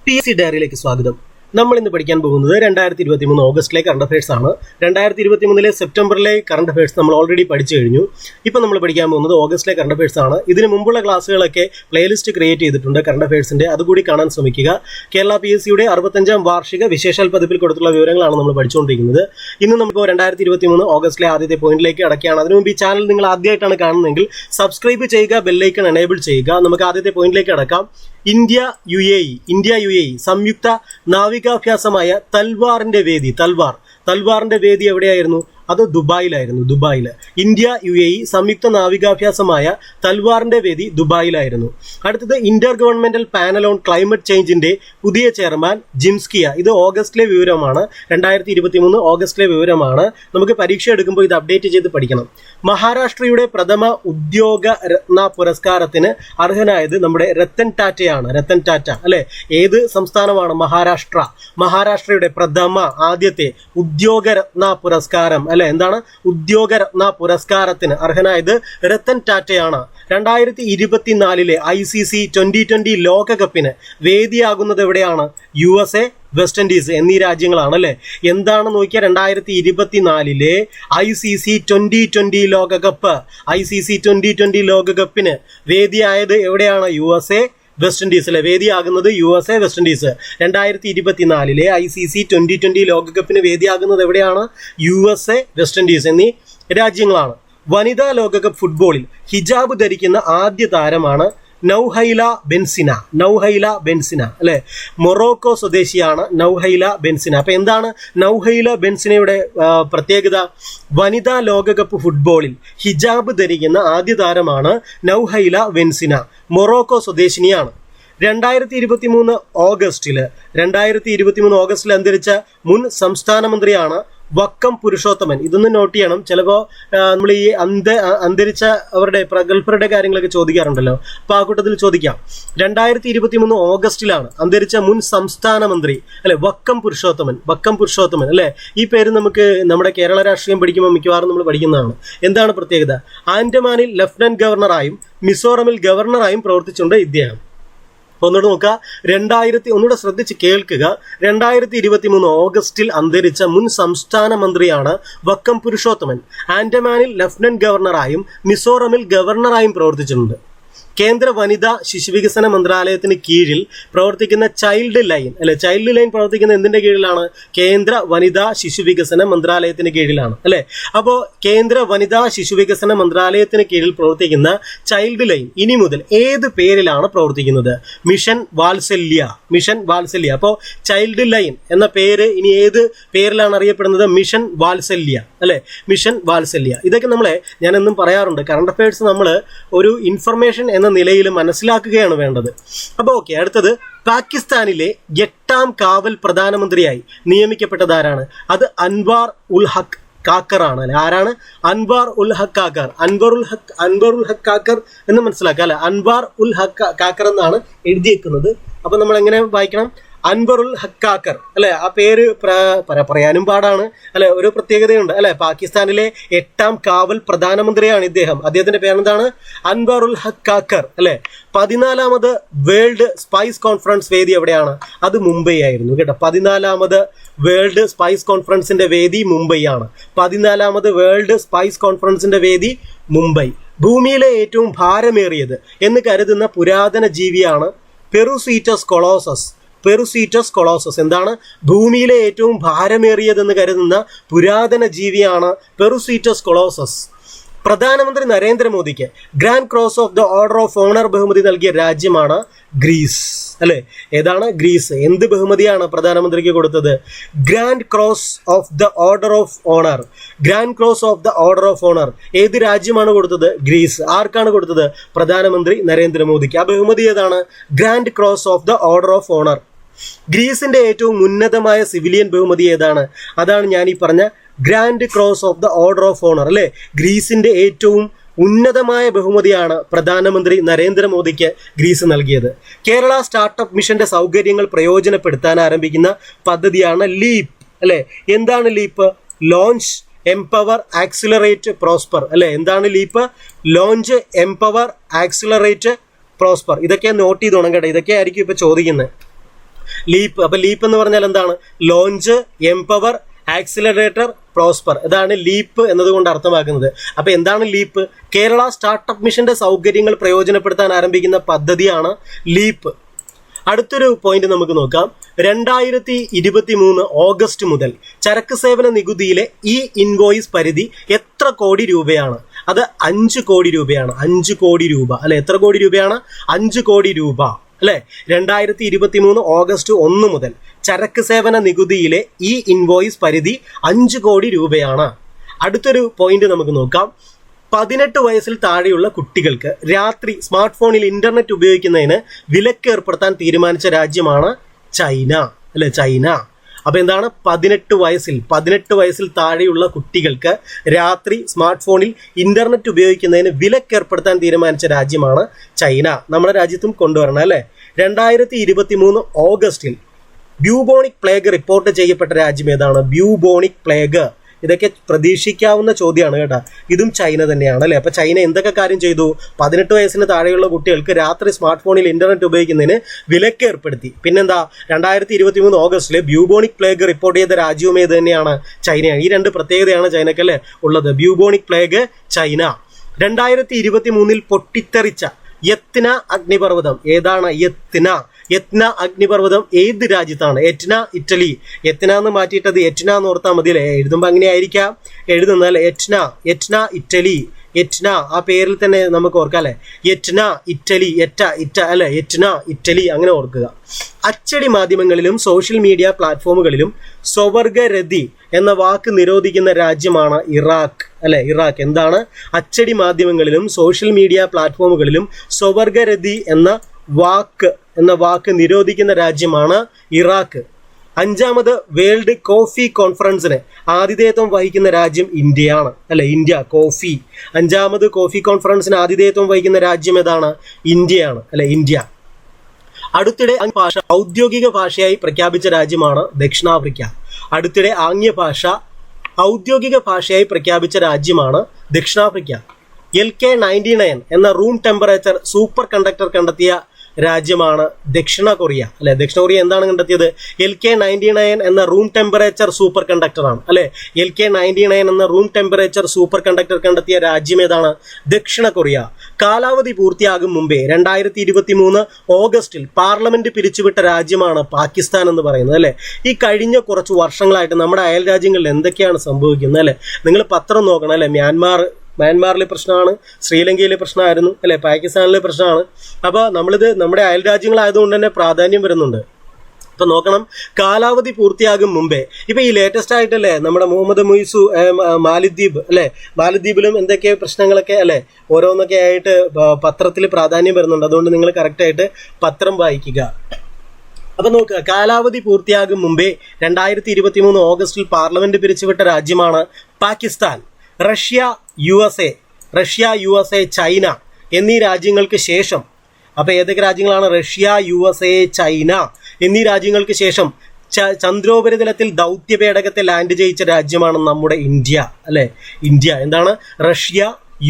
PSC ഡയറിയിലേക്ക് സ്വാഗതം. നമ്മൾ ഇന്ന് പഠിക്കാൻ പോകുന്നത് 2023 ഓഗസ്റ്റിലെ കറണ്ട് അഫയേഴ്സ് ആണ്. 2023 സെപ്റ്റംബറിലെ കറണ്ട് അഫയേഴ്സ് നമ്മൾ ഓൾറെഡി പഠിച്ചു കഴിഞ്ഞു. ഇപ്പം നമ്മൾ പഠിക്കാൻ പോകുന്നത് ഓഗസ്റ്റിലെ കറണ്ട് അഫയേഴ്സ് ആണ്. ഇതിന് മുമ്പുള്ള ക്ലാസ്സുകളൊക്കെ പ്ലേലിസ്റ്റ് ക്രിയേറ്റ് ചെയ്തിട്ടുണ്ട് കറണ്ട് അഫയേഴ്സിന്റെ, അതുകൂടി കാണാൻ ശ്രമിക്കുക. കേരള PSCയുടെ 65ാം വാർഷിക വിശേഷാൽ പതിപ്പിൽ കൊടുത്തുള്ള വിവരങ്ങളാണ് നമ്മൾ പഠിച്ചുകൊണ്ടിരിക്കുന്നത്. ഇന്ന് നമുക്ക് 2023 ഓഗസ്റ്റിലെ ആദ്യത്തെ പോയിന്റിലേക്ക് അടക്കുകയാണ്. അതിനു മുമ്പ് ഈ ചാനൽ നിങ്ങൾ ആദ്യമായിട്ടാണ് കാണുന്നതെങ്കിൽ സബ്സ്ക്രൈബ് ചെയ്യുക, ബെല്ലൈക്കൺ എനേബിൾ ചെയ്യുക. നമുക്ക് ആദ്യത്തെ പോയിന്റിലേക്ക് അടക്കാം. ഇന്ത്യ UAE സംയുക്ത നാവികാഭ്യാസമായ തൽവാറിന്റെ വേദി എവിടെയായിരുന്നു? അത് ദുബായിൽ. ഇന്ത്യ UAE സംയുക്ത നാവികാഭ്യാസമായ തൽവാറിന്റെ വേദി ദുബായിലായിരുന്നു. അടുത്തത് intergovernmental panel on climate ചേഞ്ചിന്റെ പുതിയ ചെയർമാൻ ജിംസ്കിയ. ഇത് ഓഗസ്റ്റിലെ വിവരമാണ്, 2023 ഓഗസ്റ്റിലെ വിവരമാണ്. നമുക്ക് പരീക്ഷ എടുക്കുമ്പോൾ ഇത് അപ്ഡേറ്റ് ചെയ്ത് പഠിക്കണം. മഹാരാഷ്ട്രയുടെ പ്രഥമ ഉദ്യോഗ രത്ന പുരസ്കാരത്തിന് അർഹനായത് നമ്മുടെ രത്തൻ ടാറ്റ അല്ലെ. ഏത് സംസ്ഥാനമാണ്? മഹാരാഷ്ട്രയുടെ പ്രഥമ ആദ്യത്തെ ഉദ്യോഗരത്ന പുരസ്കാരം അല്ലെ. എന്താണ്? ഉദ്യോഗരത്ന പുരസ്കാരത്തിന് അർഹനായത് രത്തൻ ടാറ്റയാണ്. 2024 ICC 2020 ലോകകപ്പിന് വേദിയാകുന്നത് എവിടെയാണ്? USA, വെസ്റ്റ് ഇൻഡീസ് എന്നീ രാജ്യങ്ങളാണ് അല്ലെ. എന്താണ് നോക്കിയാൽ 2024 ICC 2020 ലോകകപ്പിന് വേദിയായത് എവിടെയാണ്? USA, വെസ്റ്റ് ഇൻഡീസ് അല്ലെ. വേദിയാകുന്നത് USA, വെസ്റ്റ് ഇൻഡീസ്. 2024 ICC 2020 ലോകകപ്പിന് വേദിയാകുന്നത് എവിടെയാണ്? USA, വെസ്റ്റ് ഇൻഡീസ് എന്നീ രാജ്യങ്ങളാണ്. വനിതാ ലോകകപ്പ് ഫുട്ബോളിൽ ഹിജാബ് ധരിക്കുന്ന ആദ്യ താരമാണ് നൗഹൈല ബെൻസിന അല്ലെ. മൊറോക്കോ സ്വദേശിയാണ് നൗഹൈല ബെൻസിന. അപ്പൊ എന്താണ് നൗഹൈല ബെൻസിനയുടെ പ്രത്യേകത? വനിതാ ലോകകപ്പ് ഫുട്ബോളിൽ ഹിജാബ് ധരിക്കുന്ന ആദ്യ താരമാണ് നൗഹൈല ബെൻസിന. മൊറോക്കോ സ്വദേശിനിയാണ്. 2023 ഓഗസ്റ്റിൽ അന്തരിച്ച മുൻ സംസ്ഥാന മന്ത്രിയാണ് വക്കം പുരുഷോത്തമൻ. ഇതൊന്ന് നോട്ട് ചെയ്യണം. ചിലപ്പോൾ നമ്മൾ ഈ അന്തരിച്ച അവരുടെ പ്രഗത്ഭരുടെ കാര്യങ്ങളൊക്കെ ചോദിക്കാറുണ്ടല്ലോ, അപ്പൊ ആ കൂട്ടത്തിൽ ചോദിക്കാം. 2023 ഓഗസ്റ്റിലാണ് അന്തരിച്ച മുൻ സംസ്ഥാന മന്ത്രി അല്ലെ വക്കം പുരുഷോത്തമൻ അല്ലെ. ഈ പേര് നമുക്ക് നമ്മുടെ കേരള രാഷ്ട്രീയം പഠിക്കുമ്പോൾ മിക്കവാറും നമ്മൾ പഠിക്കുന്നതാണ്. എന്താണ് പ്രത്യേകത? ആൻഡമാനിൽ ലഫ്റ്റനന്റ് ഗവർണറായും മിസോറമിൽ ഗവർണറായും പ്രവർത്തിച്ചിട്ടുണ്ട് ഇദ്ദേഹം. ഒന്നുകൂടെ നോക്കുക, ഒന്നുകൂടെ ശ്രദ്ധിച്ച് കേൾക്കുക. 2023 ഓഗസ്റ്റിൽ അന്തരിച്ച മുൻ സംസ്ഥാന മന്ത്രിയാണ് വക്കം പുരുഷോത്തമൻ. ആൻഡമാനിൽ ലഫ്റ്റനന്റ് ഗവർണറായും മിസോറമിൽ ഗവർണറായും പ്രവർത്തിച്ചിട്ടുണ്ട്. കേന്ദ്ര വനിതാ ശിശുവികസന മന്ത്രാലയത്തിന് കീഴിൽ പ്രവർത്തിക്കുന്ന ചൈൽഡ് ലൈൻ പ്രവർത്തിക്കുന്ന എന്തിന്റെ കീഴിലാണ്? കേന്ദ്ര വനിതാ ശിശുവികസന മന്ത്രാലയത്തിന് കീഴിലാണ് അല്ലെ. അപ്പോ കേന്ദ്ര വനിതാ ശിശുവികസന മന്ത്രാലയത്തിന് കീഴിൽ പ്രവർത്തിക്കുന്ന ചൈൽഡ് ലൈൻ ഇനി മുതൽ ഏത് പേരിലാണ് പ്രവർത്തിക്കുന്നത്? മിഷൻ വാത്സല്യ. അപ്പോ ചൈൽഡ് ലൈൻ എന്ന പേര് ഇനി ഏത് പേരിലാണ് അറിയപ്പെടുന്നത്? മിഷൻ വാത്സല്യ. ഇതൊക്കെ ഞാൻ എന്നും പറയാറുണ്ട്, കറണ്ട് അഫയേഴ്സ് നമ്മൾ ഒരു ഇൻഫർമേഷൻ എന്ന നിലയിൽ മനസ്സിലാക്കുകയാണ് വേണ്ടത്. അപ്പോൾ ഓക്കെ, അടുത്തത് പാകിസ്ഥാനിലെ 8ാം കാവൽ പ്രധാനമന്ത്രിയായി നിയമിക്കപ്പെട്ടതാരാണ്? അത് അൻവാർ ഉൽ ഹക്ക് കാക്കർ ആണ് അല്ലെ. ആരാണ്? അൻവാർ ഉൽ ഹക്ക് കാക്കർ എന്ന് മനസ്സിലാക്കുക അല്ലെ. അൻവാർ ഉൽ ഹക്ക് കാക്കർ എന്നാണ് എഴുതിയേക്കുന്നത്. അപ്പൊ നമ്മൾ എങ്ങനെ വായിക്കണം? അൻവറുൽ ഹക്കാക്കർ അല്ലെ. ആ പേര് പറയാനും പാടാണ് അല്ലെ. ഒരു പ്രത്യേകതയുണ്ട് അല്ലെ. പാകിസ്ഥാനിലെ 8ാം കാവൽ പ്രധാനമന്ത്രിയാണ് ഇദ്ദേഹം. അദ്ദേഹത്തിന്റെ പേരെന്താണ്? അൻവറുൽ ഹക്കാക്കർ അല്ലെ. 14ാമത് വേൾഡ് സ്പൈസ് കോൺഫറൻസ് വേദി എവിടെയാണ്? അത് മുംബൈ ആയിരുന്നു കേട്ടോ. 14ാമത് വേൾഡ് സ്പൈസ് കോൺഫറൻസിന്റെ വേദി മുംബൈ ആണ്. 14ാമത് വേൾഡ് സ്പൈസ് കോൺഫറൻസിന്റെ വേദി മുംബൈ. ഭൂമിയിലെ ഏറ്റവും ഭാരമേറിയത് എന്ന് കരുതുന്ന പുരാതന ജീവിയാണ് പെറുസീറ്റസ് കൊളോസസ്. എന്താണ്? ഭൂമിയിലെ ഏറ്റവും ഭാരമേറിയതെന്ന് കരുതുന്ന പുരാതന ജീവിയാണ് പെറുസീറ്റസ് കൊളോസസ്. പ്രധാനമന്ത്രി നരേന്ദ്രമോദിക്ക് grand cross of the order of owner ബഹുമതി നൽകിയ രാജ്യമാണ് ഗ്രീസ് അല്ലെ. ഏതാണ്? ഗ്രീസ്. എന്ത് ബഹുമതിയാണ് പ്രധാനമന്ത്രിക്ക് കൊടുത്തത്? Grand cross of the order of owner. ഏത് രാജ്യമാണ് കൊടുത്തത്? ഗ്രീസ്. ആർക്കാണ് കൊടുത്തത്? പ്രധാനമന്ത്രി നരേന്ദ്രമോദിക്ക്. ആ ബഹുമതി ഏതാണ്? Grand cross of the order of honour. ഗ്രീസിന്റെ ഏറ്റവും ഉന്നതമായ സിവിലിയൻ ബഹുമതി ഏതാണ്? അതാണ് ഞാൻ ഈ പറഞ്ഞ grand cross of the order of honour അല്ലെ. ഗ്രീസിന്റെ ഏറ്റവും ഉന്നതമായ ബഹുമതിയാണ് പ്രധാനമന്ത്രി നരേന്ദ്രമോദിക്ക് ഗ്രീസ് നൽകിയത്. കേരള സ്റ്റാർട്ടപ്പ് മിഷന്റെ സൗകര്യങ്ങൾ പ്രയോജനപ്പെടുത്താൻ ആരംഭിക്കുന്ന പദ്ധതിയാണ് ലീപ്പ് അല്ലെ. എന്താണ് leap? Launch, empower, accelerate, prosper അല്ലെ. എന്താണ് leap? Launch, empower, accelerate, prosper. ഇതൊക്കെ നോട്ട് ചെയ്ത് തുടങ്ങട്ടെ. ഇതൊക്കെ ആയിരിക്കും ഇപ്പൊ ചോദിക്കുന്നത്. ലീപ്പ്. അപ്പൊ ലീപ്പ് എന്ന് പറഞ്ഞാൽ എന്താണ്? Launch, empower, accelerator, prosper. ഇതാണ് ലീപ്പ് എന്നതുകൊണ്ട് അർത്ഥമാക്കുന്നത്. അപ്പൊ എന്താണ് ലീപ്പ്? കേരള സ്റ്റാർട്ടപ്പ് മിഷന്റെ സൗകര്യങ്ങൾ പ്രയോജനപ്പെടുത്താൻ ആരംഭിക്കുന്ന പദ്ധതിയാണ് ലീപ്പ്. അടുത്തൊരു പോയിന്റ് നമുക്ക് നോക്കാം. 2023 ഓഗസ്റ്റ് മുതൽ ചരക്ക് സേവന നികുതിയിലെ ഈ ഇൻവോയിസ് പരിധി എത്ര കോടി രൂപയാണ്? അത് 5 കോടി രൂപയാണ്. 5 കോടി രൂപ അല്ലെ? എത്ര കോടി രൂപയാണ്? 5 കോടി രൂപ അല്ലെ? 2023 ഓഗസ്റ്റ് 1 മുതൽ ചരക്ക് സേവന നികുതിയിലെ ഈ ഇൻവോയിസ് പരിധി 5 കോടി രൂപയാണ്. അടുത്തൊരു പോയിന്റ് നമുക്ക് നോക്കാം. 18 വയസ്സിൽ താഴെയുള്ള കുട്ടികൾക്ക് രാത്രി സ്മാർട്ട് ഫോണിൽ ഇന്റർനെറ്റ് ഉപയോഗിക്കുന്നതിന് വിലക്ക് ഏർപ്പെടുത്താൻ തീരുമാനിച്ച രാജ്യമാണ് ചൈന അല്ലെ? ചൈന. അപ്പൊ എന്താണ്? 18 വയസ്സിൽ താഴെയുള്ള കുട്ടികൾക്ക് രാത്രി സ്മാർട്ട് ഫോണിൽ ഇന്റർനെറ്റ് ഉപയോഗിക്കുന്നതിന് വിലക്ക് ഏർപ്പെടുത്താൻ തീരുമാനിച്ച രാജ്യമാണ് ചൈന. നമ്മുടെ രാജ്യത്തും കൊണ്ടുവരണം അല്ലെ? 2023 ഓഗസ്റ്റിൽ ബ്യൂബോണിക് പ്ലേഗ് റിപ്പോർട്ട് ചെയ്യപ്പെട്ട രാജ്യം ഏതാണ്? Bubonic plague. ഇതൊക്കെ പ്രതീക്ഷിക്കാവുന്ന ചോദ്യമാണ് കേട്ടോ. ഇതും ചൈന തന്നെയാണ് അല്ലെ? അപ്പൊ ചൈന എന്തൊക്കെ കാര്യം ചെയ്തു? 18 വയസ്സിന് താഴെയുള്ള കുട്ടികൾക്ക് രാത്രി സ്മാർട്ട് ഫോണിൽ ഇന്റർനെറ്റ് ഉപയോഗിക്കുന്നതിന് വിലക്ക് ഏർപ്പെടുത്തി. പിന്നെന്താ? 2023 ഓഗസ്റ്റില് ബ്യൂബോണിക് പ്ലേഗ് റിപ്പോർട്ട് ചെയ്ത രാജ്യവും ഏത് തന്നെയാണ്? ചൈനയാണ്. ഈ 2 പ്രത്യേകതയാണ് ചൈനക്ക് അല്ലെ ഉള്ളത്. Bubonic plague, China. 2023 പൊട്ടിത്തെറിച്ച യത്ന അഗ്നിപർവ്വതം ഏതാണ്? യത്ന അഗ്നിപർവ്വതം ഏത് രാജ്യത്താണ്? Etna, Italy. യത്ന എന്ന് മാറ്റിയിട്ടത് എറ്റ്ന എന്ന് ഓർത്താൽ മതി അല്ലേ? എഴുതുമ്പോൾ അങ്ങനെ ആയിരിക്കാം എഴുതുന്നത് അല്ലെ? Etna Italy. എറ്റ്ന ആ പേരിൽ തന്നെ നമുക്ക് ഓർക്കാം അല്ലെ? Etna Italy. ഇറ്റ അല്ലെ? എറ്റ്ന ഇറ്റലി അങ്ങനെ ഓർക്കുക. അച്ചടി മാധ്യമങ്ങളിലും സോഷ്യൽ മീഡിയ പ്ലാറ്റ്ഫോമുകളിലും സ്വവർഗരതി എന്ന വാക്ക് നിരോധിക്കുന്ന രാജ്യമാണ് ഇറാഖ് അല്ലെ? ഇറാഖ്. എന്താണ്? അച്ചടി മാധ്യമങ്ങളിലും സോഷ്യൽ മീഡിയ പ്ലാറ്റ്ഫോമുകളിലും സ്വവർഗരതി എന്ന വാക്ക് നിരോധിക്കുന്ന രാജ്യമാണ് ഇറാഖ്. 5ാമത് വേൾഡ് കോഫി കോൺഫറൻസിന് ആതിഥേയത്വം വഹിക്കുന്ന രാജ്യം ഇന്ത്യയാണ് അല്ലെ? ഇന്ത്യ. കോഫി 5ാമത് കോഫി കോൺഫറൻസിന് ആതിഥേയത്വം വഹിക്കുന്ന രാജ്യം ഏതാണ്? ഇന്ത്യയാണ് അല്ലെ? ഇന്ത്യ. അടുത്തിടെ ഔദ്യോഗിക ഭാഷയായി പ്രഖ്യാപിച്ച രാജ്യമാണ് ദക്ഷിണാഫ്രിക്ക. അടുത്തിടെ ആംഗ്യ ഭാഷ ഔദ്യോഗിക ഭാഷയായി പ്രഖ്യാപിച്ച രാജ്യമാണ് ദക്ഷിണാഫ്രിക്ക. LK99 എന്ന റൂം ടെമ്പറേച്ചർ സൂപ്പർ കണ്ടക്ടർ കണ്ടെത്തിയ രാജ്യമാണ് ദക്ഷിണ കൊറിയ അല്ലെ? ദക്ഷിണ കൊറിയ എന്താണ് കണ്ടെത്തിയത്? LK99 എന്ന റൂം ടെമ്പറേച്ചർ സൂപ്പർ കണ്ടക്ടർ ആണ് അല്ലെ? LK99 എന്ന റൂം ടെമ്പറേച്ചർ സൂപ്പർ കണ്ടക്ടർ കണ്ടെത്തിയ രാജ്യം ഏതാണ്? ദക്ഷിണ കൊറിയ. കാലാവധി പൂർത്തിയാകും മുമ്പേ 2023 ഓഗസ്റ്റിൽ പാർലമെന്റ് പിരിച്ചുവിട്ട രാജ്യമാണ് പാകിസ്ഥാൻ എന്ന് പറയുന്നത് അല്ലെ? ഈ കഴിഞ്ഞ കുറച്ച് വർഷങ്ങളായിട്ട് നമ്മുടെ അയൽ രാജ്യങ്ങളിൽ എന്തൊക്കെയാണ് സംഭവിക്കുന്നത് അല്ലെ? നിങ്ങൾ പത്രം നോക്കണം അല്ലെ? മ്യാൻമാറിലെ പ്രശ്നമാണ്, ശ്രീലങ്കയിലെ പ്രശ്നമായിരുന്നു അല്ലെ? പാകിസ്ഥാനിലെ പ്രശ്നമാണ്. അപ്പോൾ നമ്മളിത് നമ്മുടെ അയൽ രാജ്യങ്ങളായതുകൊണ്ട് തന്നെ പ്രാധാന്യം വരുന്നുണ്ട്. അപ്പൊ നോക്കണം, കാലാവധി പൂർത്തിയാകും മുമ്പേ. ഇപ്പൊ ഈ ലേറ്റസ്റ്റ് ആയിട്ടല്ലേ നമ്മുടെ മുഹമ്മദ് മുയിസു മാലിദ്വീപ് അല്ലെ? മാലിദ്വീപിലും എന്തൊക്കെ പ്രശ്നങ്ങളൊക്കെ അല്ലെ ഓരോന്നൊക്കെ ആയിട്ട് പത്രത്തിൽ പ്രാധാന്യം വരുന്നുണ്ട്. അതുകൊണ്ട് നിങ്ങൾ കറക്റ്റായിട്ട് പത്രം വായിക്കുക. അപ്പൊ നോക്കുക, കാലാവധി പൂർത്തിയാകും മുമ്പേ 2023 ഓഗസ്റ്റിൽ പാർലമെന്റ് പിരിച്ചുവിട്ട രാജ്യമാണ് പാകിസ്ഥാൻ. റഷ്യ, USA, ചൈന എന്നീ രാജ്യങ്ങൾക്ക് ശേഷം, അപ്പൊ ഏതൊക്കെ രാജ്യങ്ങളാണ്? റഷ്യ, USA, ചൈന എന്നീ രാജ്യങ്ങൾക്ക് ശേഷം ചന്ദ്രോപരിതലത്തിൽ ദൗത്യപേടകത്തെ ലാൻഡ് ചെയ്യിച്ച രാജ്യമാണ് നമ്മുടെ ഇന്ത്യ അല്ലെ? ഇന്ത്യ. എന്താണ്? Russia,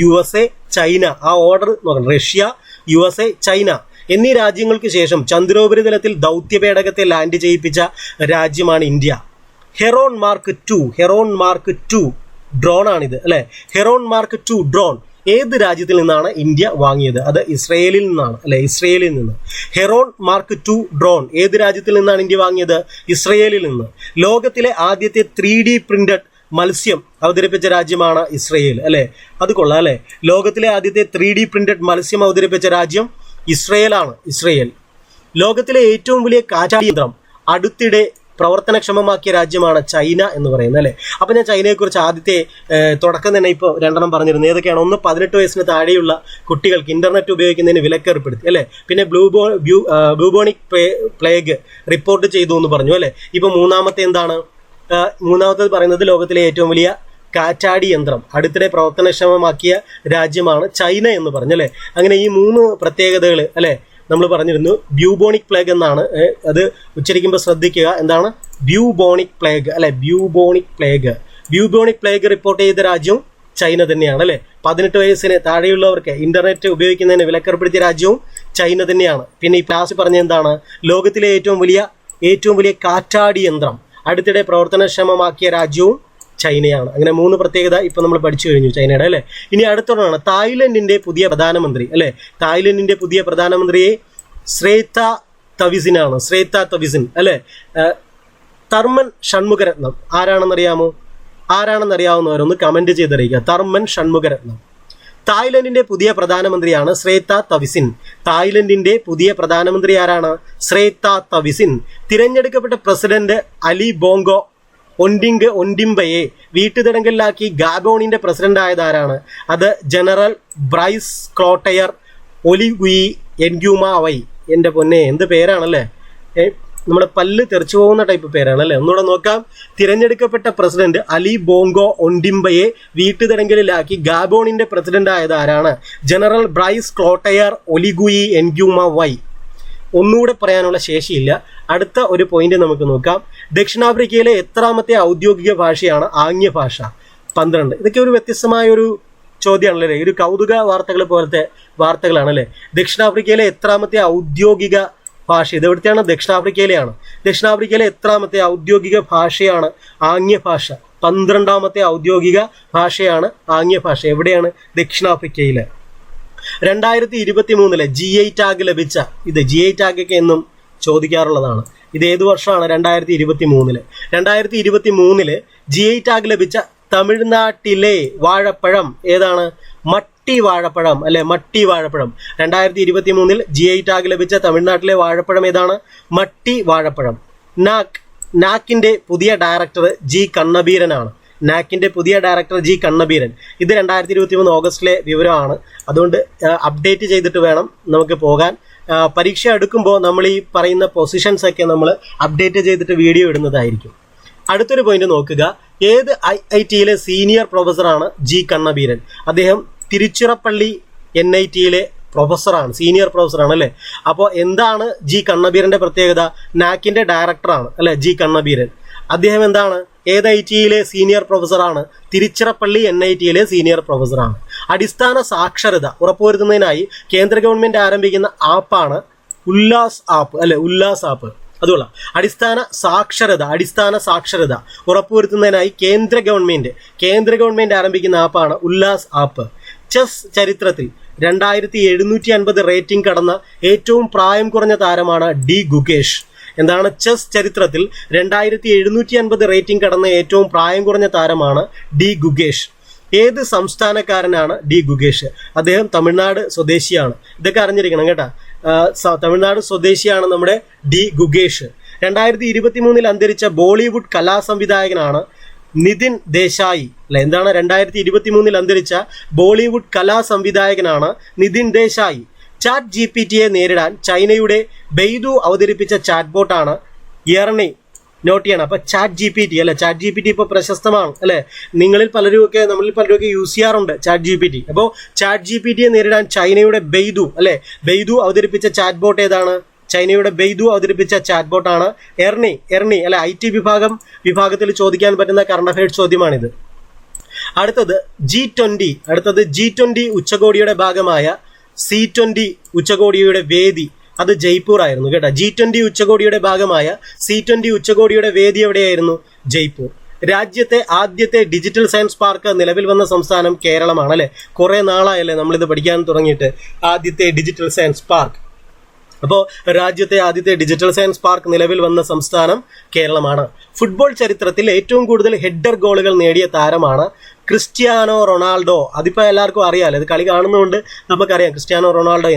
USA, China. ആ ഓർഡർ നോക്കണം. റഷ്യ, USA, ചൈന എന്നീ രാജ്യങ്ങൾക്ക് ശേഷം ചന്ദ്രോപരിതലത്തിൽ ദൗത്യപേടകത്തെ ലാൻഡ് ചെയ്യിപ്പിച്ച രാജ്യമാണ് ഇന്ത്യ. ഹെറോൺ മാർക്ക് 2 ഡ്രോൺ ആണിത് അല്ലെ? ഹെറോൺ മാർക്ക് 2 ഡ്രോൺ ഏത് രാജ്യത്തിൽ നിന്നാണ് ഇന്ത്യ വാങ്ങിയത്? അത് ഇസ്രയേലിൽ നിന്നാണ് അല്ലെ? ഇസ്രയേലിൽ നിന്ന്. ഹെറോൺ മാർക്ക് 2 ഡ്രോൺ ഏത് രാജ്യത്തിൽ നിന്നാണ് ഇന്ത്യ വാങ്ങിയത്? ഇസ്രയേലിൽ നിന്ന്. ലോകത്തിലെ ആദ്യത്തെ 3D പ്രിന്റഡ് മത്സ്യം അവതരിപ്പിച്ച രാജ്യമാണ് ഇസ്രയേൽ അല്ലെ? അത് കൊള്ളാം അല്ലെ? ലോകത്തിലെ ആദ്യത്തെ 3D പ്രിന്റഡ് മത്സ്യം അവതരിപ്പിച്ച രാജ്യം ഇസ്രയേലാണ്. ഇസ്രയേൽ. ലോകത്തിലെ ഏറ്റവും വലിയ കാറ്റാടി യന്ത്രം അടുത്തിടെ പ്രവർത്തനക്ഷമമാക്കിയ രാജ്യമാണ് ചൈന എന്ന് പറയുന്നത് അല്ലെ? അപ്പൊ ഞാൻ ചൈനയെക്കുറിച്ച് ആദ്യത്തെ തുടക്കം തന്നെ ഇപ്പോൾ 2 പറഞ്ഞിരുന്നു. ഏതൊക്കെയാണ്? ഒന്ന്, 18 വയസ്സിന് താഴെയുള്ള കുട്ടികൾക്ക് ഇന്റർനെറ്റ് ഉപയോഗിക്കുന്നതിന് വിലക്കേർപ്പെടുത്തി അല്ലെ? പിന്നെ ബ്യൂബോണിക് പ്ലേഗ് റിപ്പോർട്ട് ചെയ്തു എന്ന് പറഞ്ഞു അല്ലെ? ഇപ്പൊ മൂന്നാമത്തെ എന്താണ്? മൂന്നാമത്തേത് പറയുന്നത് ലോകത്തിലെ ഏറ്റവും വലിയ കാറ്റാടി യന്ത്രം അടുത്തിടെ പ്രവർത്തനക്ഷമമാക്കിയ രാജ്യമാണ് ചൈന എന്ന് പറഞ്ഞു അല്ലെ? അങ്ങനെ ഈ 3 പ്രത്യേകതകൾ അല്ലെ നമ്മൾ പറഞ്ഞിരുന്നു. ബ്യൂബോണിക് പ്ലേഗ് എന്നാണ്, അത് ഉച്ചരിക്കുമ്പോൾ ശ്രദ്ധിക്കുക. എന്താണ്? ബ്യൂബോണിക് പ്ലേഗ് അല്ലെ? ബ്യൂബോണിക് പ്ലേഗ് റിപ്പോർട്ട് ചെയ്ത രാജ്യവും ചൈന തന്നെയാണ് അല്ലെ? 18 വയസ്സിന് താഴെയുള്ളവർക്ക് ഇന്റർനെറ്റ് ഉപയോഗിക്കുന്നതിന് വിലക്കേർപ്പെടുത്തിയ രാജ്യവും ചൈന തന്നെയാണ്. പിന്നെ ഈ ക്ലാസ് പറഞ്ഞ എന്താണ്? ലോകത്തിലെ ഏറ്റവും വലിയ ഏറ്റവും വലിയ കാറ്റാടി യന്ത്രം അടുത്തിടെ പ്രവർത്തനക്ഷമമാക്കിയ രാജ്യവും ചൈനയാണ്. അങ്ങനെ 3 പ്രത്യേകത ഇപ്പം നമ്മൾ പഠിച്ചു കഴിഞ്ഞു ചൈനയുടെ, അല്ലേ? ഇനി അടുത്തൊരെണ്ണമാണ് തായ്ലൻഡിൻ്റെ പുതിയ പ്രധാനമന്ത്രി, അല്ലേ? തായ്ലൻഡിൻ്റെ പുതിയ പ്രധാനമന്ത്രിയെ ശ്രേത്ത തവിസിനാണ്, ശ്രേത്ത തവിസിൻ, അല്ലേ? തർമൻ ഷൺമുഖരത്നം ആരാണെന്നറിയാവുന്നവരൊന്ന് കമൻറ്റ് ചെയ്തറിയിക്കുക. തർമൻ ഷൺമുഖരത്നം. തായ്ലൻഡിൻ്റെ പുതിയ പ്രധാനമന്ത്രിയാണ് ശ്രേത്ത തവിസിൻ. തായ്ലൻഡിൻ്റെ പുതിയ പ്രധാനമന്ത്രി ആരാണ്? ശ്രേത്ത തവിസിൻ. തിരഞ്ഞെടുക്കപ്പെട്ട പ്രസിഡന്റ് അലി ബോങ്കോ ഒൻഡിംബയെ വീട്ടുതടങ്കലിലാക്കി ഗാബോണിന്റെ പ്രസിഡന്റ് ആയത് ആരാണ്? അത് ജനറൽ ബ്രൈസ് ക്ലോട്ടയർ ഒലിഗുയി എൻഗ്യൂമാവൈ. എൻ്റെ പൊന്നെ, എന്ത് പേരാണല്ലേ! നമ്മുടെ പല്ല് തെറിച്ചു പോകുന്ന ടൈപ്പ് പേരാണല്ലേ. ഒന്നുകൂടെ നോക്കാം. തിരഞ്ഞെടുക്കപ്പെട്ട പ്രസിഡന്റ് അലി ബോങ്കോ ഒൻഡിംബയെ വീട്ടുതടങ്കലിലാക്കി ഗാബോണിന്റെ പ്രസിഡന്റ് ആയത് ആരാണ്? ജനറൽ ബ്രൈസ് ക്ലോട്ടയർ ഒലിഗുയി എൻഗ്യൂമാവൈ. ഒന്നുകൂടെ പറയാനുള്ള ശേഷിയില്ല. അടുത്ത ഒരു പോയിന്റ് നമുക്ക് നോക്കാം. ദക്ഷിണാഫ്രിക്കയിലെ എത്രാമത്തെ ഔദ്യോഗിക ഭാഷയാണ് ആംഗ്യ ഭാഷ? 12. ഇതൊക്കെ ഒരു വ്യത്യസ്തമായ ഒരു ചോദ്യമാണല്ലേ, ഒരു കൗതുക വാർത്തകൾ പോലത്തെ വാർത്തകളാണല്ലേ. ദക്ഷിണാഫ്രിക്കയിലെ എത്രാമത്തെ ഔദ്യോഗിക ഭാഷ? ഇത് എവിടുത്തെയാണ്? ദക്ഷിണാഫ്രിക്കയിലെയാണ്. ദക്ഷിണാഫ്രിക്കയിലെ എത്രാമത്തെ ഔദ്യോഗിക ഭാഷയാണ് ആംഗ്യ ഭാഷ? 12ാമത്തെ ഔദ്യോഗിക ഭാഷയാണ് ആംഗ്യ ഭാഷ. എവിടെയാണ്? ദക്ഷിണാഫ്രിക്കയിലെ. 2023 GI ടാഗ് ലഭിച്ച, ഇത് GI ടാഗൊക്കെ എന്നും ചോദിക്കാറുള്ളതാണ്. ഇത് ഏത് വർഷമാണ്? 2023. 2023 GI ടാഗ് ലഭിച്ച തമിഴ്നാട്ടിലെ വാഴപ്പഴം ഏതാണ്? മട്ടി വാഴപ്പഴം, അല്ലെ? മട്ടി വാഴപ്പഴം. 2023 GI ടാഗ് ലഭിച്ച തമിഴ്നാട്ടിലെ വാഴപ്പഴം ഏതാണ്? മട്ടി വാഴപ്പഴം. നാക്കിന്റെ പുതിയ ഡയറക്ടർ ജി കണ്ണബീരനാണ്. നാക്കിന്റെ പുതിയ ഡയറക്ടർ ജി കണ്ണബീരൻ. ഇത് 2023 ഓഗസ്റ്റിലെ വിവരമാണ്. അതുകൊണ്ട് അപ്ഡേറ്റ് ചെയ്തിട്ട് വേണം നമുക്ക് പോകാൻ. പരീക്ഷ എടുക്കുമ്പോൾ നമ്മൾ ഈ പറയുന്ന പൊസിഷൻസ് ഒക്കെ നമ്മൾ അപ്ഡേറ്റ് ചെയ്തിട്ട് വീഡിയോ ഇടുന്നതായിരിക്കും. അടുത്തൊരു പോയിന്റ് നോക്കുക. ഏത് IIT-യിലെ സീനിയർ പ്രൊഫസറാണ് ജി കണ്ണബീരൻ? അദ്ദേഹം തിരുച്ചിറപ്പള്ളി NIT-യിലെ പ്രൊഫസറാണ്, സീനിയർ പ്രൊഫസറാണ്, അല്ലേ? അപ്പോൾ എന്താണ് ജി കണ്ണബീരന്റെ പ്രത്യേകത? നാക്കിന്റെ ഡയറക്ടറാണ്, അല്ലെ? ജി കണ്ണബീരൻ. അദ്ദേഹം എന്താണ്? ഏത് IIT-യിലെ സീനിയർ പ്രൊഫസറാണ്? തിരുച്ചിറപ്പള്ളി NIT-യിലെ സീനിയർ പ്രൊഫസറാണ്. അടിസ്ഥാന സാക്ഷരത ഉറപ്പുവരുത്തുന്നതിനായി കേന്ദ്ര ഗവൺമെന്റ് ആരംഭിക്കുന്ന ആപ്പാണ് ഉല്ലാസ് ആപ്പ്, അല്ലെ? ഉല്ലാസ് ആപ്പ്. അതുകൊള്ള അടിസ്ഥാന സാക്ഷരത ഉറപ്പുവരുത്തുന്നതിനായി കേന്ദ്ര ഗവൺമെന്റ് ആരംഭിക്കുന്ന ആപ്പാണ് ഉല്ലാസ് ആപ്പ്. ചെസ് ചരിത്രത്തിൽ 2750 റേറ്റിംഗ് കടന്ന ഏറ്റവും പ്രായം കുറഞ്ഞ താരമാണ് ഡി ഗുകേഷ്. എന്താണ്? ചെസ് ചരിത്രത്തിൽ 2750 റേറ്റിംഗ് കടന്ന ഏറ്റവും പ്രായം കുറഞ്ഞ താരമാണ് ഡി ഗുകേഷ്. ഏത് സംസ്ഥാനക്കാരനാണ് ഡി ഗുകേഷ്? അദ്ദേഹം തമിഴ്നാട് സ്വദേശിയാണ്. ഇതൊക്കെ അറിഞ്ഞിരിക്കണം കേട്ടോ. തമിഴ്നാട് സ്വദേശിയാണ് നമ്മുടെ ഡി ഗുകേഷ്. 2023 അന്തരിച്ച ബോളിവുഡ് കലാസംവിധായകനാണ് നിതിൻ ദേശായി, അല്ലെ? എന്താണ്? 2023 അന്തരിച്ച ബോളിവുഡ് കലാസംവിധായകനാണ് നിതിൻ ദേശായി. ചാറ്റ് GPT-യെ നേരിടാൻ ചൈനയുടെ ബെയ്ദു അവതരിപ്പിച്ച ചാറ്റ് ബോട്ടാണ് എർണി. നോട്ട് ചെയ്യണം. അപ്പൊ ചാറ്റ് GPT, അല്ലെ? ചാറ്റ് GPT ഇപ്പോൾ പ്രശസ്തമാണ്, അല്ലെ? നമ്മളിൽ പലരും യൂസ് ചെയ്യാറുണ്ട് ചാറ്റ് GPT. അപ്പോൾ ചാറ്റ് GPT-യെ നേരിടാൻ ചൈനയുടെ ബെയ്ദു, അല്ലെ? ബെയ്ദു അവതരിപ്പിച്ച ചാറ്റ് ബോട്ട് ഏതാണ്? ചൈനയുടെ ബെയ്ദു അവതരിപ്പിച്ച ചാറ്റ് ബോട്ടാണ് എർണി, അല്ലെ? IT വിഭാഗത്തിൽ ചോദിക്കാൻ പറ്റുന്ന കറണ്ട് അഫയേഴ്സ് ചോദ്യമാണിത്. അടുത്തത് G20 ഉച്ചകോടിയുടെ ഭാഗമായ C20 ഉച്ചകോടിയുടെ വേദി അത് ജയ്പൂർ ആയിരുന്നു കേട്ടോ. G20 ഉച്ചകോടിയുടെ ഭാഗമായ C20 ഉച്ചകോടിയുടെ വേദി എവിടെയായിരുന്നു? ജയ്പൂർ. രാജ്യത്തെ ആദ്യത്തെ ഡിജിറ്റൽ സയൻസ് പാർക്ക് നിലവിൽ വന്ന സംസ്ഥാനം കേരളമാണ്, അല്ലെ? കുറെ നാളായല്ലേ നമ്മളിത് പഠിക്കാൻ തുടങ്ങിയിട്ട്. ആദ്യത്തെ ഡിജിറ്റൽ സയൻസ് പാർക്ക്. അപ്പോൾ രാജ്യത്തെ ആദ്യത്തെ ഡിജിറ്റൽ സയൻസ് പാർക്ക് നിലവിൽ വന്ന സംസ്ഥാനം കേരളമാണ്. ഫുട്ബോൾ ചരിത്രത്തിൽ ഏറ്റവും കൂടുതൽ ഹെഡർ ഗോളുകൾ നേടിയ താരമാണ് ക്രിസ്ത്യാനോ റൊണാൾഡോ. അതിപ്പോൾ എല്ലാവർക്കും അറിയാമല്ലോ, ഇത് കളി കാണുന്നതുകൊണ്ട് നമുക്കറിയാം ക്രിസ്ത്യാനോ റൊണാൾഡോ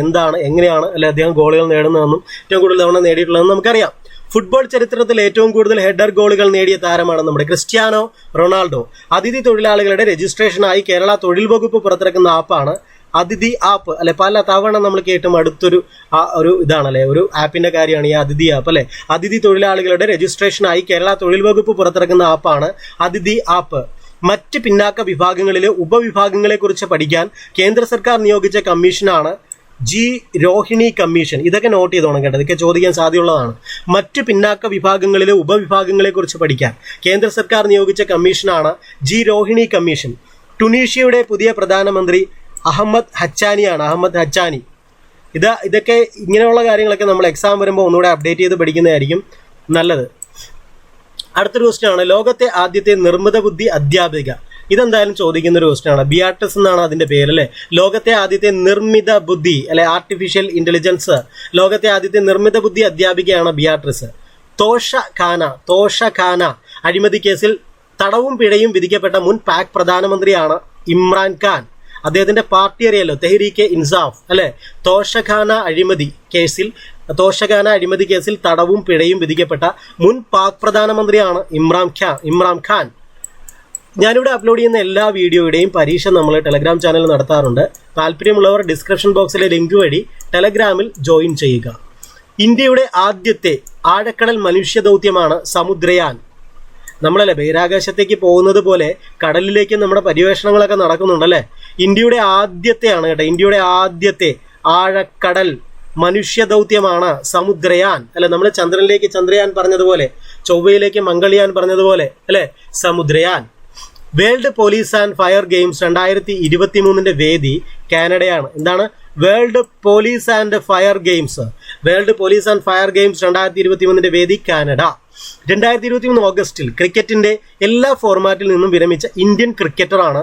എങ്ങനെയാണ് അല്ലെ അദ്ദേഹം ഗോളുകൾ നേടുന്നതെന്നും ഏറ്റവും കൂടുതൽ തവണ നേടിയിട്ടുള്ളതെന്നും നമുക്കറിയാം. ഫുട്ബോൾ ചരിത്രത്തിൽ ഏറ്റവും കൂടുതൽ ഹെഡർ ഗോളുകൾ നേടിയ താരമാണ് നമ്മുടെ ക്രിസ്ത്യാനോ റൊണാൾഡോ. അതിഥി തൊഴിലാളികളുടെ രജിസ്ട്രേഷനായി കേരള തൊഴിൽ വകുപ്പ് പുറത്തിറക്കുന്ന ആപ്പാണ് അതിഥി ആപ്പ്, അല്ലെ? പല തവണ നമ്മൾ കേട്ടും അടുത്തൊരു ഇതാണല്ലേ, ഒരു ആപ്പിന്റെ കാര്യമാണ് ഈ അതിഥി ആപ്പ്, അല്ലെ? അതിഥി തൊഴിലാളികളുടെ രജിസ്ട്രേഷനായി കേരള തൊഴിൽ വകുപ്പ് പുറത്തിറക്കുന്ന ആപ്പാണ് അതിഥി ആപ്പ്. മറ്റ് പിന്നാക്ക വിഭാഗങ്ങളിലെ ഉപവിഭാഗങ്ങളെ കുറിച്ച് പഠിക്കാൻ കേന്ദ്ര സർക്കാർ നിയോഗിച്ച കമ്മീഷനാണ് ജി രോഹിണി കമ്മീഷൻ. ഇതൊക്കെ നോട്ട് ചെയ്തോണം കേട്ടോ, ഇതൊക്കെ ചോദിക്കാൻ സാധ്യതയുള്ളതാണ്. മറ്റ് പിന്നാക്ക വിഭാഗങ്ങളിലെ ഉപവിഭാഗങ്ങളെ കുറിച്ച് പഠിക്കാൻ കേന്ദ്ര സർക്കാർ നിയോഗിച്ച കമ്മീഷനാണ് ജി രോഹിണി കമ്മീഷൻ. ടുണീഷ്യയുടെ പുതിയ പ്രധാനമന്ത്രി അഹമ്മദ് ഹച്ചാനി. ഇതൊക്കെ ഇങ്ങനെയുള്ള കാര്യങ്ങളൊക്കെ നമ്മൾ എക്സാം വരുമ്പോൾ ഒന്നുകൂടെ അപ്ഡേറ്റ് ചെയ്ത് പഠിക്കുന്നതായിരിക്കും നല്ലത്. അടുത്തൊരു ക്വസ്റ്റ്യൻ ആണ്, ലോകത്തെ ആദ്യത്തെ നിർമ്മിത ബുദ്ധി അധ്യാപിക. ഇതെന്തായാലും ചോദിക്കുന്ന ഒരു ക്വസ്റ്റ്യൻ ആണ്. ബിയാട്രിസ് എന്നാണ് അതിന്റെ പേര് അല്ലെ. ലോകത്തെ ആദ്യത്തെ നിർമ്മിത ബുദ്ധി അല്ലെ, ആർട്ടിഫിഷ്യൽ ഇന്റലിജൻസ്, ലോകത്തെ ആദ്യത്തെ നിർമ്മിത ബുദ്ധി അധ്യാപികയാണ് ബിയാട്രിസ്. തോഷ ഖാന അഴിമതി കേസിൽ തടവും പിഴയും വിധിക്കപ്പെട്ട മുൻ പാക് പ്രധാനമന്ത്രിയാണ് ഇമ്രാൻഖാൻ. അദ്ദേഹത്തിന്റെ പാർട്ടി അറിയാലോ, തെഹ്രീക്കെ ഇൻസാഫ് അല്ലെ. തോഷഖാന അഴിമതി കേസിൽ തടവും പിഴയും വിധിക്കപ്പെട്ട മുൻ പാക് പ്രധാനമന്ത്രിയാണ് ഇമ്രാൻഖാൻ. ഞാനിവിടെ അപ്ലോഡ് ചെയ്യുന്ന എല്ലാ വീഡിയോയുടെയും പരീക്ഷ നമ്മൾ ടെലഗ്രാം ചാനൽ നടത്താറുണ്ട്. താല്പര്യമുള്ളവർ ഡിസ്ക്രിപ്ഷൻ ബോക്സിലെ ലിങ്ക് വഴി ടെലഗ്രാമിൽ ജോയിൻ ചെയ്യുക. ഇന്ത്യയുടെ ആദ്യത്തെ ആഴക്കടൽ മനുഷ്യദൗത്യമാണ് സമുദ്രയാൻ. നമ്മളല്ലേ ബഹിരാകാശത്തേക്ക് പോകുന്നത് പോലെ കടലിലേക്ക് നമ്മുടെ പര്യവേഷണങ്ങളൊക്കെ നടക്കുന്നുണ്ടല്ലേ. ഇന്ത്യയുടെ ആദ്യത്തെയാണ് കേട്ടോ, ഇന്ത്യയുടെ ആദ്യത്തെ ആഴക്കടൽ മനുഷ്യദൗത്യമാണ് സമുദ്രയാൻ അല്ലെ. നമ്മൾ ചന്ദ്രനിലേക്ക് ചന്ദ്രയാൻ പറഞ്ഞതുപോലെ, ചൊവ്വയിലേക്ക് മംഗൾയാൻ പറഞ്ഞതുപോലെ അല്ലെ, Samudrayaan. World police and fire games 2023 വേദി കാനഡയാണ്. എന്താണ്? World police and fire games 2023 വേദി കാനഡ. 2023 ഓഗസ്റ്റിൽ ക്രിക്കറ്റിന്റെ എല്ലാ ഫോർമാറ്റിൽ നിന്നും വിരമിച്ച ഇന്ത്യൻ ക്രിക്കറ്ററാണ്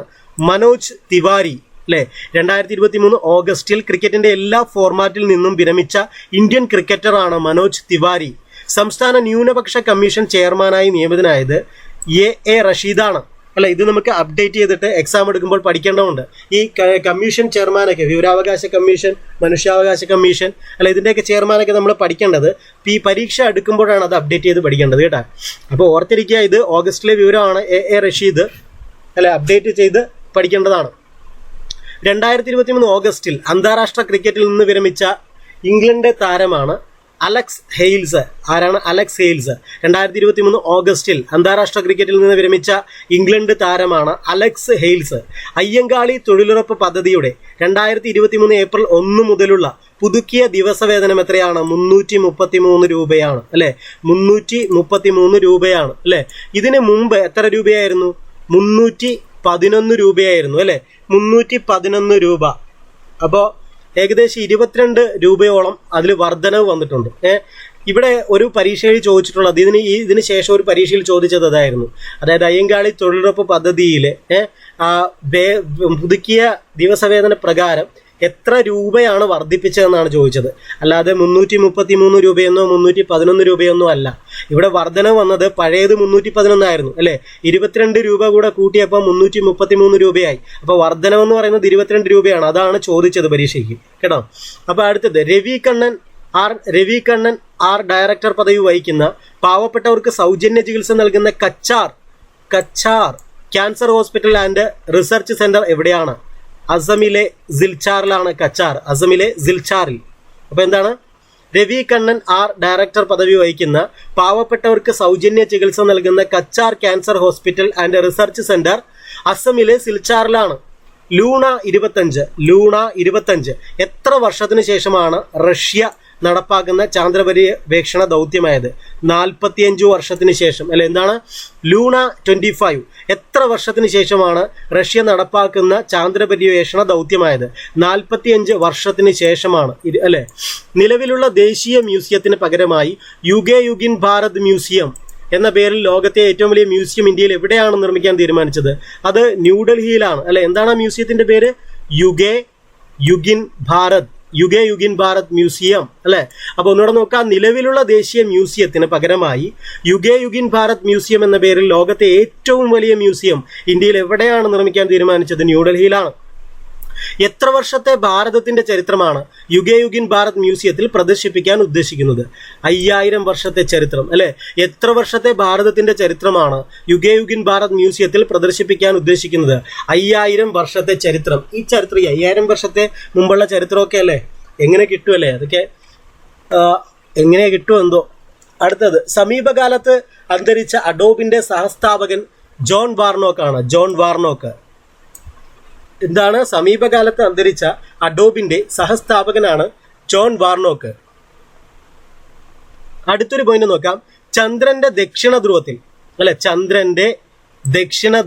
മനോജ് തിവാരി അല്ലെ. 2023 ഓഗസ്റ്റിൽ ക്രിക്കറ്റിന്റെ എല്ലാ ഫോർമാറ്റിൽ നിന്നും വിരമിച്ച ഇന്ത്യൻ ക്രിക്കറ്ററാണ് മനോജ് തിവാരി. സംസ്ഥാന ന്യൂനപക്ഷ കമ്മീഷൻ ചെയർമാനായി നിയമിതനായത് എ റഷീദാണ് അല്ലെ. ഇത് നമുക്ക് അപ്ഡേറ്റ് ചെയ്തിട്ട് എക്സാം എടുക്കുമ്പോൾ പഠിക്കേണ്ടതുണ്ട്. ഈ കമ്മീഷൻ ചെയർമാനൊക്കെ, വിവരാവകാശ കമ്മീഷൻ, മനുഷ്യാവകാശ കമ്മീഷൻ അല്ലെ, ഇതിൻ്റെയൊക്കെ ചെയർമാനൊക്കെ നമ്മൾ പഠിക്കേണ്ടത് ഈ പരീക്ഷ എടുക്കുമ്പോഴാണ് അത് അപ്ഡേറ്റ് ചെയ്ത് പഠിക്കേണ്ടത് കേട്ടോ. അപ്പോൾ ഓർത്തിരിക്കുക, ഇത് ഓഗസ്റ്റിലെ വിവരമാണ്. എ റഷീദ് അല്ലെ, അപ്ഡേറ്റ് ചെയ്ത് പഠിക്കേണ്ടതാണ്. 2023 ഓഗസ്റ്റിൽ അന്താരാഷ്ട്ര ക്രിക്കറ്റിൽ നിന്ന് വിരമിച്ച ഇംഗ്ലണ്ട് താരമാണ് അലക്സ് ഹെയിൽസ്. ആരാണ്? Alex hails. 2023 ഓഗസ്റ്റിൽ അന്താരാഷ്ട്ര ക്രിക്കറ്റിൽ നിന്ന് വിരമിച്ച ഇംഗ്ലണ്ട് താരമാണ് അലക്സ് ഹെയിൽസ്. അയ്യങ്കാളി തൊഴിലുറപ്പ് പദ്ധതിയുടെ 2023 ഏപ്രിൽ 1 മുതലുള്ള പുതുക്കിയ ദിവസവേതനം എത്രയാണ്? 333 രൂപയാണ് അല്ലെ. 333 രൂപയാണ് അല്ലെ. ഇതിന് മുമ്പ് എത്ര രൂപയായിരുന്നു? 311 രൂപയായിരുന്നു അല്ലെ. 311 രൂപ. അപ്പോൾ ഏകദേശം 22 രൂപയോളം അതിൽ വർധനവ് വന്നിട്ടുണ്ട്. ഇവിടെ ഒരു പരീക്ഷയിൽ ചോദിച്ചിട്ടുള്ളത്, ഇതിന് ശേഷം ഒരു പരീക്ഷയിൽ ചോദിച്ചത് അതായിരുന്നു. അതായത് അയ്യങ്കാളി തൊഴിലുറപ്പ് പദ്ധതിയിൽ പുതുക്കിയ ദിവസവേതന പ്രകാരം എത്ര രൂപയാണ് വർദ്ധിപ്പിച്ചതെന്നാണ് ചോദിച്ചത്. അല്ലാതെ 333 രൂപയെന്നോ 311 രൂപയൊന്നോ അല്ല. ഇവിടെ വർധന വന്നത് പഴയത് 311 ആയിരുന്നു അല്ലെ. 22 രൂപ കൂടെ കൂട്ടിയപ്പോൾ 333 രൂപയായി. അപ്പോൾ വർധനവെന്ന് പറയുന്നത് 22 രൂപയാണ്. അതാണ് ചോദിച്ചത് പരീക്ഷയ്ക്ക് കേട്ടോ. അപ്പോൾ അടുത്തത് രവി കണ്ണൻ ആർ ഡയറക്ടർ പദവി വഹിക്കുന്ന പാവപ്പെട്ടവർക്ക് സൗജന്യ ചികിത്സ നൽകുന്ന Cachar cancer hospital and research centre എവിടെയാണ്? അസമിലെ സിൽച്ചാറിലാണ്. അസമിലെ സിൽച്ചാറിൽ. അപ്പോൾ എന്താണ്? രവി കണ്ണൻ ആർ ഡയറക്ടർ പദവി വഹിക്കുന്ന പാവപ്പെട്ടവർക്ക് സൗജന്യ ചികിത്സ നൽകുന്ന Cachar cancer hospital and research centre അസമിലെ സിൽച്ചാറിലാണ്. ലൂണ 25 എത്ര വർഷത്തിന് ശേഷമാണ് റഷ്യ നടപ്പാക്കുന്ന ചാന്ദ്രപര്യവേക്ഷണ ദൗത്യമായത്? 45 വർഷത്തിന് ശേഷം അല്ലെ. എന്താണ്? ലൂണ 25 എത്ര വർഷത്തിന് ശേഷമാണ് റഷ്യ നടപ്പാക്കുന്ന ചാന്ദ്രപര്യവേഷണ ദൗത്യമായത്? 45 വർഷത്തിന് ശേഷമാണ് അല്ലെ. നിലവിലുള്ള ദേശീയ മ്യൂസിയത്തിന് പകരമായി യുഗിൻ ഭാരത് മ്യൂസിയം എന്ന പേരിൽ ലോകത്തെ ഏറ്റവും വലിയ മ്യൂസിയം ഇന്ത്യയിൽ എവിടെയാണ് നിർമ്മിക്കാൻ തീരുമാനിച്ചത്? അത് ന്യൂഡൽഹിയിലാണ് അല്ലെ. എന്താണ് ആ മ്യൂസിയത്തിന്റെ പേര്? യുഗിൻ ഭാരത് മ്യൂസിയം അല്ലെ. അപ്പോൾ ഒന്നുകൂടെ നോക്കാം. നിലവിലുള്ള ദേശീയ മ്യൂസിയത്തിന് പകരമായി യുഗിൻ ഭാരത് മ്യൂസിയം എന്ന പേരിൽ ലോകത്തെ ഏറ്റവും വലിയ മ്യൂസിയം ഇന്ത്യയിൽ എവിടെയാണ് നിർമ്മിക്കാൻ തീരുമാനിച്ചത്? ന്യൂഡൽഹിയിലാണ്. എത്ര വർഷത്തെ ഭാരതത്തിന്റെ ചരിത്രമാണ് യുഗിൻ ഭാരത് മ്യൂസിയത്തിൽ പ്രദർശിപ്പിക്കാൻ ഉദ്ദേശിക്കുന്നത്? 5000 വർഷത്തെ ചരിത്രം അല്ലെ. എത്ര വർഷത്തെ ഭാരതത്തിന്റെ ചരിത്രമാണ് യുഗിൻ ഭാരത് മ്യൂസിയത്തിൽ പ്രദർശിപ്പിക്കാൻ ഉദ്ദേശിക്കുന്നത്? 5000 വർഷത്തെ ചരിത്രം. ഈ ചരിത്രം 5000 വർഷത്തെ മുമ്പുള്ള ചരിത്രമൊക്കെ അല്ലേ, എങ്ങനെ കിട്ടുമല്ലേ? അതൊക്കെ എങ്ങനെ കിട്ടുമെന്തോ. അടുത്തത്, സമീപകാലത്ത് അന്തരിച്ച അഡോബിന്റെ സഹസ്ഥാപകൻ ജോൺ വാർനോക്ക്. എന്താണ്? സമീപകാലത്ത് അന്തരിച്ച അഡോബിന്റെ സഹസ്ഥാപകനാണ് ജോൺ വാർനോക്ക്. അടുത്തൊരു പോയിന്റ് നോക്കാം. ചന്ദ്രന്റെ ദക്ഷിണ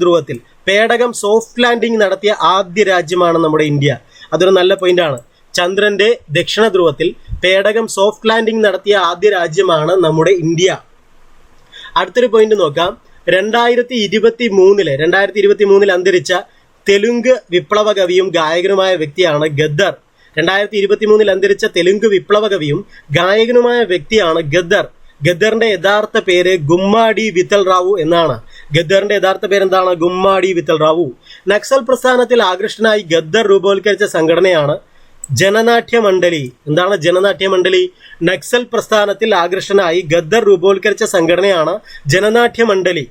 ധ്രുവത്തിൽ പേടകം സോഫ്റ്റ് ലാൻഡിംഗ് നടത്തിയ ആദ്യ രാജ്യമാണ് നമ്മുടെ ഇന്ത്യ. അതൊരു നല്ല പോയിന്റ് ആണ്. ചന്ദ്രന്റെ ദക്ഷിണ ധ്രുവത്തിൽ പേടകം സോഫ്റ്റ് ലാൻഡിംഗ് നടത്തിയ ആദ്യ രാജ്യമാണ് നമ്മുടെ ഇന്ത്യ. അടുത്തൊരു പോയിന്റ് നോക്കാം. 2023 അന്തരിച്ച തെലുങ്ക് വിപ്ലവ കവിയും ഗായകനുമായ വ്യക്തിയാണ് ഗദ്ദർ. 2023 അന്തരിച്ച തെലുങ്ക് വിപ്ലവ കവിയും ഗായകനുമായ വ്യക്തിയാണ് ഗദ്ദർ. ഗദ്ദറിന്റെ യഥാർത്ഥ പേര് ഗുമ്മാടി വിത്തൽ റാവു എന്നാണ്. ഗദ്ദറിന്റെ യഥാർത്ഥ പേരെന്താണ്? ഗുമ്മാടി വിത്തൽ റാവു. നക്സൽ പ്രസ്ഥാനത്തിൽ ആകൃഷ്ടനായി ഗദ്ദർ രൂപവൽക്കരിച്ച സംഘടനയാണ് ജനനാട്യ മണ്ഡലി. എന്താണ് ജനനാട്യ മണ്ഡലി? നക്സൽ പ്രസ്ഥാനത്തിൽ ആകൃഷ്ടനായി ഗദ്ദർ രൂപവൽക്കരിച്ച സംഘടനയാണ് ജനനാട്യ മണ്ഡലി.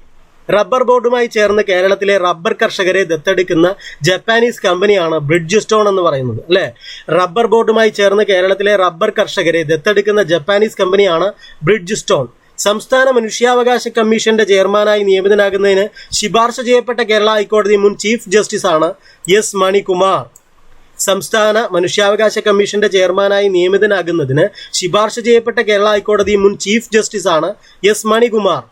റബ്ബർ ബോർഡുമായി ചേർന്ന് കേരളത്തിലെ റബ്ബർ കർഷകരെ ദത്തെടുക്കുന്ന ജപ്പാനീസ് കമ്പനിയാണ് ബ്രിഡ്ജ് സ്റ്റോൺ എന്ന് പറയുന്നത്, അല്ലെ? റബ്ബർ ബോർഡുമായി ചേർന്ന് കേരളത്തിലെ റബ്ബർ കർഷകരെ ദത്തെടുക്കുന്ന ജപ്പാനീസ് കമ്പനിയാണ് ബ്രിഡ്ജ് സ്റ്റോൺ. സംസ്ഥാന മനുഷ്യാവകാശ കമ്മീഷന്റെ ചെയർമാനായി നിയമിതനാകുന്നതിന് ശുപാർശ ചെയ്യപ്പെട്ട കേരള ഹൈക്കോടതി മുൻ ചീഫ് ജസ്റ്റിസ് ആണ് എസ് മണികുമാർ. സംസ്ഥാന മനുഷ്യാവകാശ കമ്മീഷന്റെ ചെയർമാനായി നിയമിതനാകുന്നതിന് ശുപാർശ ചെയ്യപ്പെട്ട കേരള ഹൈക്കോടതി മുൻ ചീഫ് ജസ്റ്റിസ് ആണ് എസ് മണികുമാർ.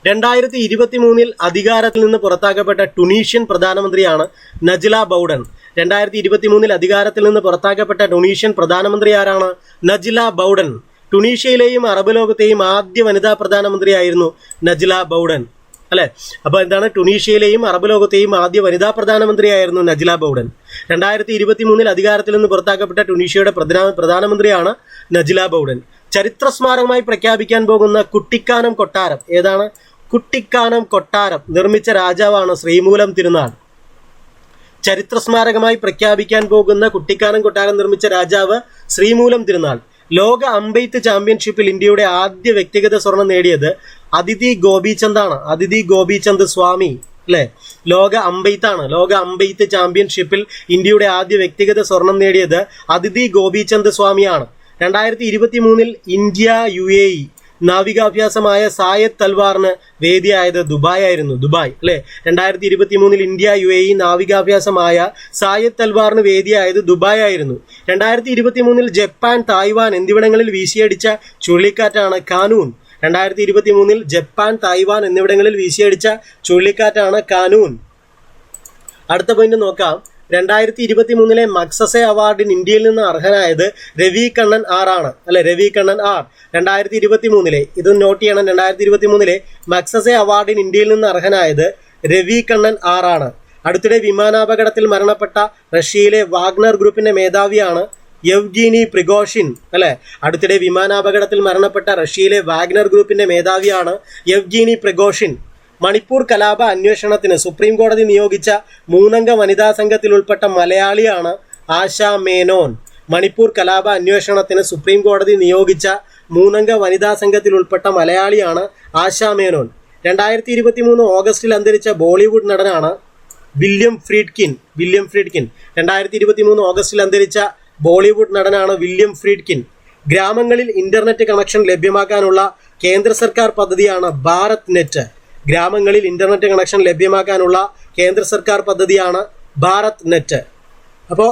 2023 അധികാരത്തിൽ നിന്ന് പുറത്താക്കപ്പെട്ട ടുണീഷ്യൻ പ്രധാനമന്ത്രിയാണ് നജ്ല ബൗഡൻ. 2023 അധികാരത്തിൽ നിന്ന് പുറത്താക്കപ്പെട്ട ടുണീഷ്യൻ പ്രധാനമന്ത്രി ആരാണ്? നജ്ല ബൗഡൻ. ടുണീഷ്യയിലെയും അറബ് ലോകത്തെയും ആദ്യ വനിതാ പ്രധാനമന്ത്രിയായിരുന്നു നജ്ല ബൗഡൻ, അല്ലെ? അപ്പൊ എന്താണ്? ടുണീഷ്യയിലെയും അറബ് ലോകത്തെയും ആദ്യ വനിതാ പ്രധാനമന്ത്രിയായിരുന്നു നജ്ല ബൗഡൻ. 2023 അധികാരത്തിൽ നിന്ന് പുറത്താക്കപ്പെട്ട ടുണീഷ്യയുടെ പ്രധാനമന്ത്രിയാണ് നജ്ല ബൗഡൻ. ചരിത്ര സ്മാരകമായി പ്രഖ്യാപിക്കാൻ പോകുന്ന കുട്ടിക്കാനം കൊട്ടാരം ഏതാണ്? കുട്ടിക്കാനം കൊട്ടാരം നിർമ്മിച്ച രാജാവാണ് ശ്രീമൂലം തിരുനാൾ. ചരിത്ര സ്മാരകമായി പ്രഖ്യാപിക്കാൻ പോകുന്ന കുട്ടിക്കാനം കൊട്ടാരം നിർമ്മിച്ച രാജാവ് ശ്രീമൂലം തിരുനാൾ. ലോക അമ്പെയ്ത്ത് ചാമ്പ്യൻഷിപ്പിൽ ഇന്ത്യയുടെ ആദ്യ വ്യക്തിഗത സ്വർണം നേടിയത് അദിതി ഗോപിചന്ദ് ആണ്. അദിതി ഗോപിചന്ദ് സ്വാമി, അല്ലെ? ലോക അമ്പെയ്ത്താണ്. ലോക അമ്പെയ്ത്ത് ചാമ്പ്യൻഷിപ്പിൽ ഇന്ത്യയുടെ ആദ്യ വ്യക്തിഗത സ്വർണം നേടിയത് അദിതി ഗോപിചന്ദ് സ്വാമിയാണ്. 2023 ഇന്ത്യ UAE നാവികാഭ്യാസമായ സായദ് തൽവാറിന് വേദിയായത് ദുബായ് ആയിരുന്നു. ദുബായ്, അല്ലെ? 2023 ഇന്ത്യ UAE നാവികാഭ്യാസമായ സായദ് തൽവാറിന് വേദിയായത് ദുബായ് ആയിരുന്നു. 2023 ജപ്പാൻ, തായ്വാൻ എന്നിവിടങ്ങളിൽ വീശിയടിച്ച ചുഴലിക്കാറ്റാണ് കാനൂൻ. 2023 ജപ്പാൻ, തായ്വാൻ എന്നിവിടങ്ങളിൽ വീശിയടിച്ച ചുഴലിക്കാറ്റാണ് കാനൂൻ. അടുത്ത പോയിന്റ് നോക്കാം. 2023 മക്സസെ അവാർഡിന് ഇന്ത്യയിൽ നിന്ന് അർഹനായത് രവി കണ്ണൻ ആർ ആണ്, അല്ലെ? രവി കണ്ണൻ ആർ 2023 ഇത് നോട്ട് ചെയ്യണം. 2023 മക്സസെ അവാർഡിന് ഇന്ത്യയിൽ നിന്ന് അർഹനായത് രവി കണ്ണൻ ആർ ആണ്. അടുത്തിടെ വിമാനാപകടത്തിൽ മരണപ്പെട്ട റഷ്യയിലെ വാഗ്നർ ഗ്രൂപ്പിന്റെ മേധാവിയാണ് യെവ്ഗീനി പ്രിഗോഷിൻ, അല്ലെ? അടുത്തിടെ വിമാനാപകടത്തിൽ മരണപ്പെട്ട റഷ്യയിലെ വാഗ്നർ ഗ്രൂപ്പിന്റെ മേധാവിയാണ് യെവ്ഗീനി പ്രിഗോഷിൻ. മണിപ്പൂർ കലാപ അന്വേഷണത്തിന് സുപ്രീം കോടതി നിയോഗിച്ച 3-അംഗ വനിതാ സംഘത്തിൽ ഉൾപ്പെട്ട മലയാളിയാണ് ആശ മേനോൻ. മണിപ്പൂർ കലാപ അന്വേഷണത്തിന് സുപ്രീം കോടതി നിയോഗിച്ച 3-അംഗ വനിതാ സംഘത്തിൽ ഉൾപ്പെട്ട മലയാളിയാണ് ആശ മേനോൻ. 2023 ഓഗസ്റ്റിൽ അന്തരിച്ച ബോളിവുഡ് നടനാണ് വില്യം ഫ്രീഡ്കിൻ. 2023 ഓഗസ്റ്റിൽ അന്തരിച്ച ബോളിവുഡ് നടനാണ് വില്യം ഫ്രീഡ്കിൻ. ഗ്രാമങ്ങളിൽ ഇന്റർനെറ്റ് കണക്ഷൻ ലഭ്യമാക്കാനുള്ള കേന്ദ്ര സർക്കാർ പദ്ധതിയാണ് ഭാരത് നെറ്റ്. ഗ്രാമങ്ങളിൽ ഇന്റർനെറ്റ് കണക്ഷൻ ലഭ്യമാക്കാനുള്ള കേന്ദ്ര സർക്കാർ പദ്ധതിയാണ് ഭാരത് നെറ്റ്. അപ്പോൾ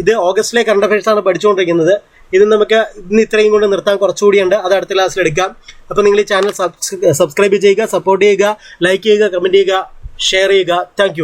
ഇത് ഓഗസ്റ്റിലെ കറണ്ട് അഫയേഴ്സ് ആണ് പഠിച്ചുകൊണ്ടിരിക്കുന്നത്. ഇത് നമുക്ക് ഇന്ന് ഇത്രയും കൊണ്ട് നിർത്താൻ കുറച്ചുകൂടിയുണ്ട്, അത് അടുത്ത ക്ലാസ്സിൽ എടുക്കാം. അപ്പോൾ നിങ്ങൾ ഈ ചാനൽ സബ്സ്ക്രൈബ് ചെയ്യുക, സപ്പോർട്ട് ചെയ്യുക, ലൈക്ക് ചെയ്യുക, കമൻറ്റ് ചെയ്യുക, ഷെയർ ചെയ്യുക. താങ്ക്